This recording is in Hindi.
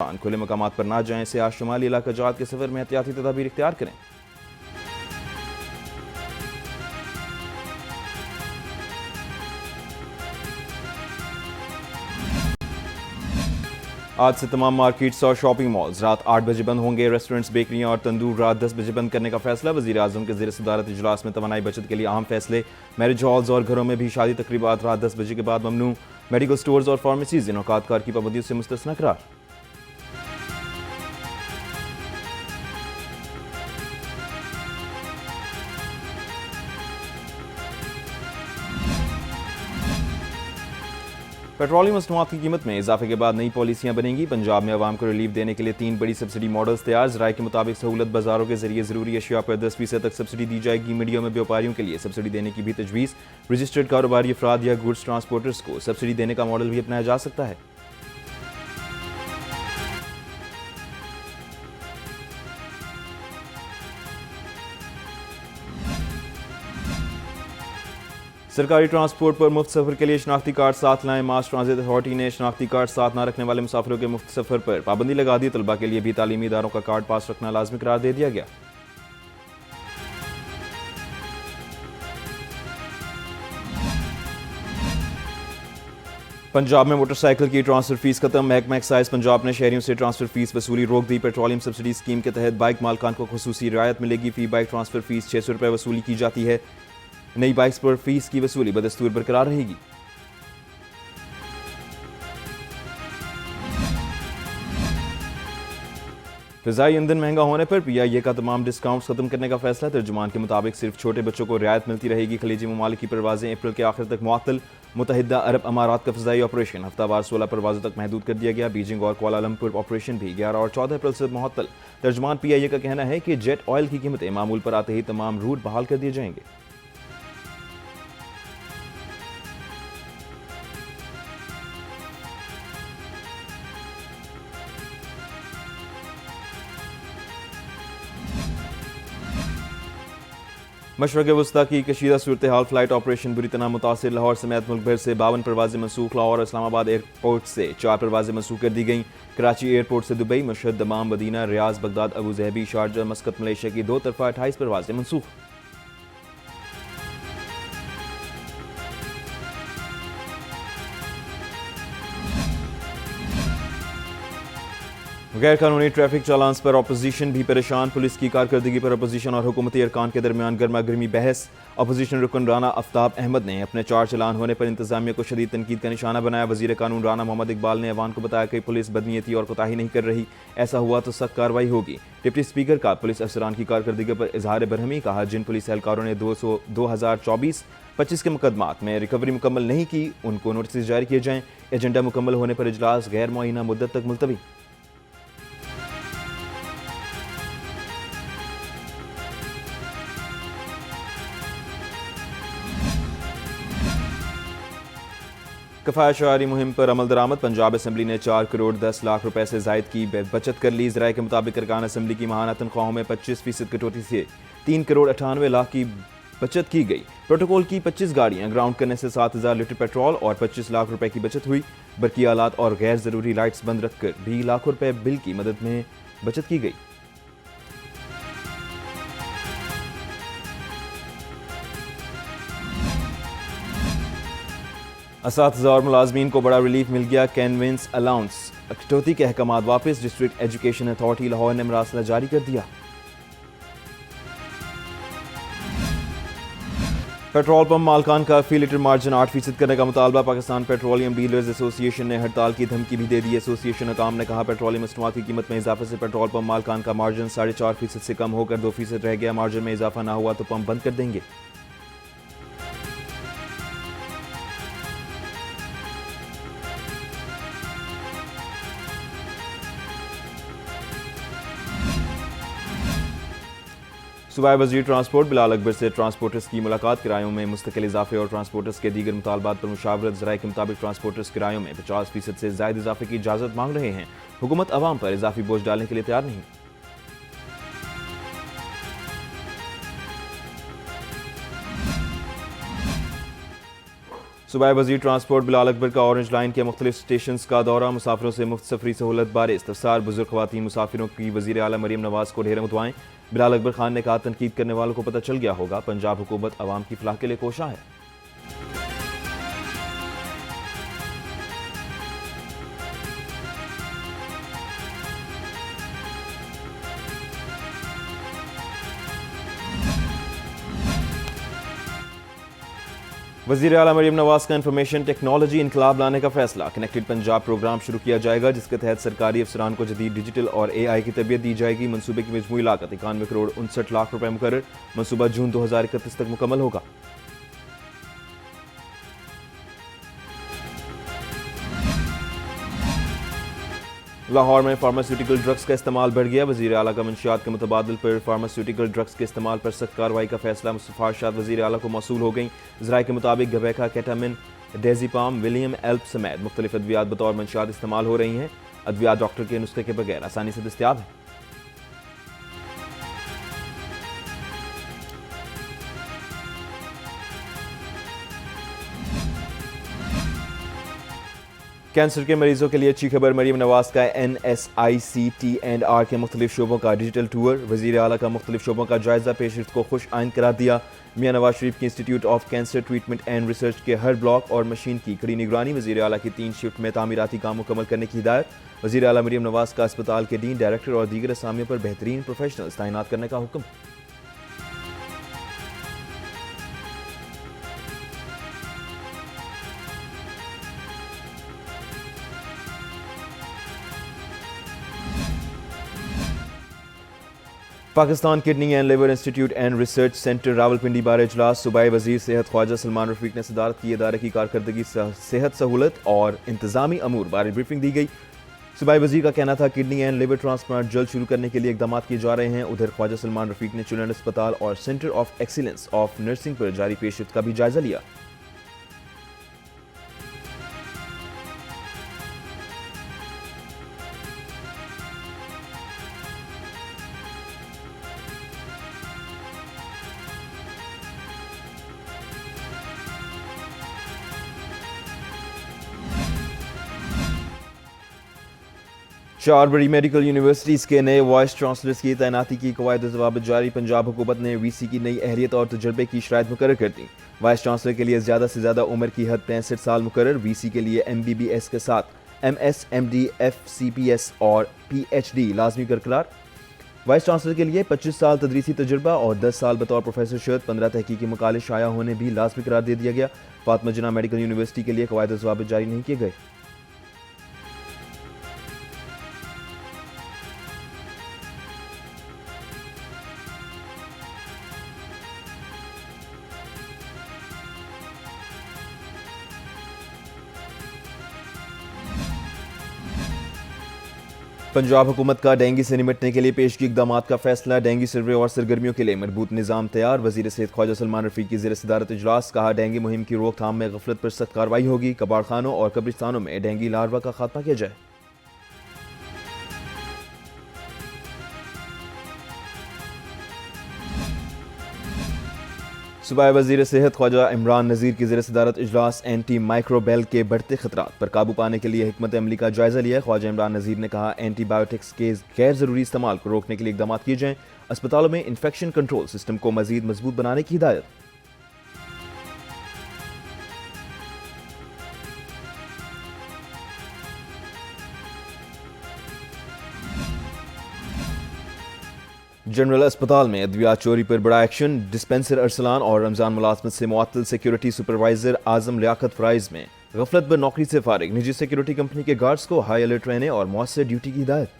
खुले मकामात पर ना जाएं, सियाह शुमाली इलाका जात के सफर में एहतियाती तदाबीर इख्तियार करें। आज से तमाम मार्केट्स और शॉपिंग मॉल्स रात 8 बजे बंद होंगे। रेस्टोरेंट्स, बेकरियां और तंदूर रात 10 बजे बंद करने का फैसला। वज़ीर आज़म के ज़ेर सदारत इजलास में तवानाई बचत के लिए अहम फैसले। मैरिज हॉल्स और घरों में भी शादी तकरीबात रात 10 बजे के बाद ममनू। मेडिकल स्टोर्स और फार्मेसीज इनकात कार की पाबंदियों से मुस्तस्ना करार। पेट्रोलियम मसनूआत की कीमत में इजाफे के बाद नई पॉलिसियां बनेंगी। पंजाब में अवाम को रिलीफ देने के लिए 3 बड़ी सब्सिडी मॉडल्स तैयार। ज़राए के मुताबिक सहूलत बाजारों के जरिए जरूरी अशिया पर 10% तक सब्सिडी दी जाएगी। मीडिया में व्यापारियों के लिए सब्सिडी देने की भी तजवीज़। रजिस्टर्ड कारोबारी अफराद या गुड्स ट्रांसपोर्टर्स को सब्सिडी देने का मॉडल भी अपनाया जा सकता है। सरकारी ट्रांसपोर्ट पर मुफ्त सफर के लिए शनाख्ती कार्ड साथ लाएं। मास ट्रांजिट अथॉरिटी ने शनाख्ती कार्ड साथ ना रखने वाले मुसाफिरों के मुफ्त सफर पर पाबंदी लगा दी। तलबा के लिए भी तालीमी इदारों का कार्ड पास रखना लाजमी करार दे दिया गया। पंजाब में मोटरसाइकिल की ट्रांसफर फीस खत्म। महकमा एक्साइज पंजाब ने शहरियों से ट्रांसफर फीस वसूली रोक दी। पेट्रोलियम सब्सिडी स्कीम के तहत बाइक मालकान को खुसूसी रियायत मिलेगी। फी बाइक ट्रांसफर फीस 600 रुपये वसूली की जाती है। नई बाइक्स पर फीस की वसूली बदस्तूर बरकरार रहेगी। फ़िज़ाई ईंधन महंगा होने पर पीआईए का तमाम डिस्काउंट खत्म करने का फैसला। तर्जुमान के मुताबिक सिर्फ छोटे बच्चों को रियायत मिलती रहेगी। खलीजी ममालिक की परवाजें अप्रैल के आखिर तक मुअत्तल। मुत्तहिदा अरब अमारात का फ़िज़ाई ऑपरेशन हफ्तावार 16 परवाज़ों तक महदूद कर दिया गया। बीजिंग और कुआलालंपुर ऑपरेशन भी 11 और 14 अप्रैल से मुअत्तल। तर्जुमान पीआईए का कहना है कि जेट ऑयल की कीमतें मामूल पर आते ही तमाम रूट बहाल कर दिए जाएंगे। मशरक़ वस्ता की कशीदा सूरत हाल। फ्लाइट ऑपरेशन बुरी तरह मुतासिर। लाहौर समेत मुल्क भर से 52 परवाजें मनसूख। लाहौर और इस्लामाबाद एयरपोर्ट से 4 परवाजें मनसूख कर दी गई। कराची एयरपोर्ट से Dubai, Mashhad, Dammam, Medina, Riyadh, Baghdad, Abu Dhabi, Sharjah, Muscat, Malaysia की 2 तरफा 28 परवाजें मनसूख। गैर कानूनी ट्रैफिक चालान्स पर अपोजिशन भी परेशान। पुलिस की कारकर्दगी पर अपोजिशन और हुकूमती अरकान के दरमियान गर्मा गर्मी बहस। अपोजिशन रुकन राना आफ्ताब अहमद ने अपने 4 चालान होने पर इंतजामिया को शदीद तनकीद का निशाना बनाया। वजीर कानून राना मोहम्मद इकबाल ने अवान को बताया कि पुलिस बदनीयती और कोताही नहीं कर रही, ऐसा हुआ तो सख्त कार्रवाई होगी। डिप्टी स्पीकर का पुलिस अफसरान की कारकर्दगी पर इजहार बरहमी। कहा, जिन पुलिस एहलकारों ने 2024-25 के मुकदमात में रिकवरी मुकम्मल नहीं की, उनको नोटिस जारी किए जाएँ। एजेंडा मुकम्मल होने पर इजलास गैर मुअय्यना मुद्दत तक मुलतवी। कफ़ायत-शारी मुहिम पर अमल दरामद। पंजाब असम्बली ने 4 करोड़ 10 लाख रुपए से जायद की बचत कर ली। ज़राए के मुताबिक अरकान असम्बली की माहाना तनख्वाहों में 25% कटौती से 3 करोड़ 98 लाख की बचत की गई। प्रोटोकॉल की 25 गाड़ियां ग्राउंड करने से 7000 लीटर पेट्रोल और 25 लाख रुपए की बचत हुई। बरकी आलात और गैर ज़रूरी लाइट्स बंद रखकर भी लाखों रुपए बिल की मदद में बचत की गई। असातिज़ा और मुलाजमीन को बड़ा रिलीफ मिल गया। कन्वेंस अलाउंस कटौती के अहकामात वापस। डिस्ट्रिक्ट एजुकेशन अथॉरिटी लाहौर ने मरासला जारी कर दिया। पेट्रोल पंप मालकान का फी लीटर मार्जिन 8% करने का मुतालबा। पाकिस्तान पेट्रोलियम डीलर्स एसोसिएशन ने हड़ताल की धमकी भी दे दी। एसोसिएशन अकाम ने कहा, पेट्रोलियम मसनूआत की कीमत में इजाफे से पेट्रोल पंप मालकान का मार्जिन 4.5% से कम होकर 2% रह गया। मार्जिन में इजाफा ना हुआ तो पंप बंद कर देंगे। सूबाई वज़ीर ट्रांसपोर्ट बिलाल अकबर से ट्रांसपोर्टर्स की मुलाकात। किरायों में मुस्तकिल इजाफे और ट्रांसपोर्टर्स के दीगर मुतालबात पर मुशावरत। ज़राए के मुताबिक ट्रांसपोर्टर्स किरायों में 50% से ज़ायद इजाफे की इजाज़त मांग रहे हैं। हुकूमत अवाम पर इजाफी बोझ डालने के लिए तैयार नहीं। सूबाई वज़ीर ट्रांसपोर्ट बिलाल अकबर का ऑरेंज लाइन के मुख्तलिफ स्टेशन का दौरा, मुसाफिरों से मुफ्त सफरी सहूलत बारे इस्तफसार, बुजुर्ग ख़वातीन मुसाफिरों की वज़ीर आला मरीम नवाज़ को ढेर दुआएं। बिलाल अकबर खान ने कहा, तनकीद करने वालों को पता चल गया होगा पंजाब हुकूमत अवाम की फलाह के लिए कोशा है। वज़ीर आला मरीम नवाज का इंफॉर्मेशन टेक्नोलॉजी इनकलाब लाने का फैसला। कनेक्टेड पंजाब प्रोग्राम शुरू किया जाएगा, जिसके तहत सरकारी अफसरान को जदीद डिजिटल और AI की तरबियत दी जाएगी। मनसूबे की मजमूई लागत 91 करोड़ 59 लाख रुपए मुकर्रर। मनसूबा जून 2031 तक मुकम्मल होगा। लाहौर में फार्मास्यूटिकल ड्रग्स का इस्तेमाल बढ़ गया। वज़ीर आला का मंशियात के मुतबादिल पर फार्मास्यूटिकल ड्रग्स के इस्तेमाल पर सख्त कार्रवाई का फैसला। सिफारिशात वज़ीर आला को मौसूल हो गई। ज़राए के मुताबिक गबैका, केटामिन, डेज़ीपाम, विलियम एल्प समेत मुख्तलिफ अद्वियात बतौर मंशियात इस्तेमाल हो रही हैं। अद्वियात डॉक्टर के नुस्खे के बगैर आसानी से दस्तियाब है। कैंसर के मरीजों के लिए अच्छी खबर, मरीम नवाज का NSICT&R के मुख्तलिफ शोबों का डिजिटल टूर। वज़ीर आला का मुख्तलिफ शोबों का जायजा, पेशरफ्त को खुश आइंद करार दिया। मियां नवाज शरीफ के institute of cancer treatment and research के हर ब्लॉक और मशीन की कड़ी निगरानी। वज़ीर आला की 3 शिफ्ट में तामीराती काम मुकम्मल करने की हिदायत। वज़ीर आला मरीम नवाज का अस्पताल के डीन, डायरेक्टर और दीगर असामियों पर बेहतरीन प्रोफेशनल्स तैनात करने का हुक्म। Pakistan kidney and liver institute and research centre Rawalpindi बार इजलास। सूबाई वज़ीर सेहत ख्वाजा सलमान रफीक ने सदारत की। इदारे की कारकर्दगी, सेहत सहूलत और इंतजामी अमूर बारे ब्रीफिंग दी गई। सूबाई वज़ीर का कहना था, किडनी एंड लिवर ट्रांसप्लांट जल्द शुरू करने के लिए इकदाम किए जा रहे हैं। उधर ख्वाजा सलमान रफीक ने चिल्ड्रन अस्पताल और centre of excellence of nursing पर जारी पेशरफ्त का भी जायजा लिया। चार बड़ी मेडिकल यूनिवर्सिटीज़ के नए वाइस चांसलर्स की तैनाती की कवायद ज़वाबित जारी। पंजाब हुकूमत ने VC की नई अहलियत और तजर्बे की शराइत मुकर्रर कर दी। वाइस चांसलर के लिए ज़्यादा से ज़्यादा उम्र की हद 65 साल मुकर्रर। VC के लिए MBBS के साथ MS, MD, FCPS और PhD लाजमी बरकरार। वाइस चांसलर के लिए 25 साल तदरीसी तजुर्बा और 10 साल बतौर प्रोफेसर शर्त, 15 तहकीकी मकाले शाया होने भी लाजमी करार दे दिया गया। फातिमा जिन्ना मेडिकल यूनिवर्सिटी के लिए कवायद ज़वाबित जारी नहीं किए गए। पंजाब हुकूमत का डेंगू से निपटने के लिए पेशगी इकदाम का फैसला। डेंगू सर्वे और सरगर्मियों के लिए मजबूत निज़ाम तैयार। वज़ीर सेहत ख्वाजा सलमान रफीक की ज़ेर सदारत इजलास। कहा, डेंगू मुहिम की रोकथाम में गफलत पर सख्त कार्रवाई होगी। कबाड़खानों और कब्रिस्तानों में डेंगू लार्वा का खात्मा किया जाए। सूबाई वज़ीर सेहत ख्वाजा इमरान नज़ीर की ज़ेर सदारत इजलास। एंटी माइक्रोबेल के बढ़ते खतरात पर काबू पाने के लिए हिकमत अमली का जायजा लिया। ख्वाजा इमरान नज़ीर ने कहा, एंटीबायोटिक्स के गैर ज़रूरी इस्तेमाल को रोकने के लिए इकदाम किए जाएँ। अस्पतालों में इन्फेक्शन कंट्रोल सिस्टम को मज़ीद मजबूत बनाने की हिदायत। जनरल अस्पताल में अद्वियात चोरी पर बड़ा एक्शन। डिस्पेंसर अरसलान और रमजान मुलाजमत से मुअत्तल सिक्योरिटी सुपरवाइजर आजम लियाकत फराइज में गफलत पर नौकरी से फारिग। निजी सिक्योरिटी कंपनी के गार्ड्स को हाई अलर्ट रहने और मौसर ड्यूटी की हिदायत।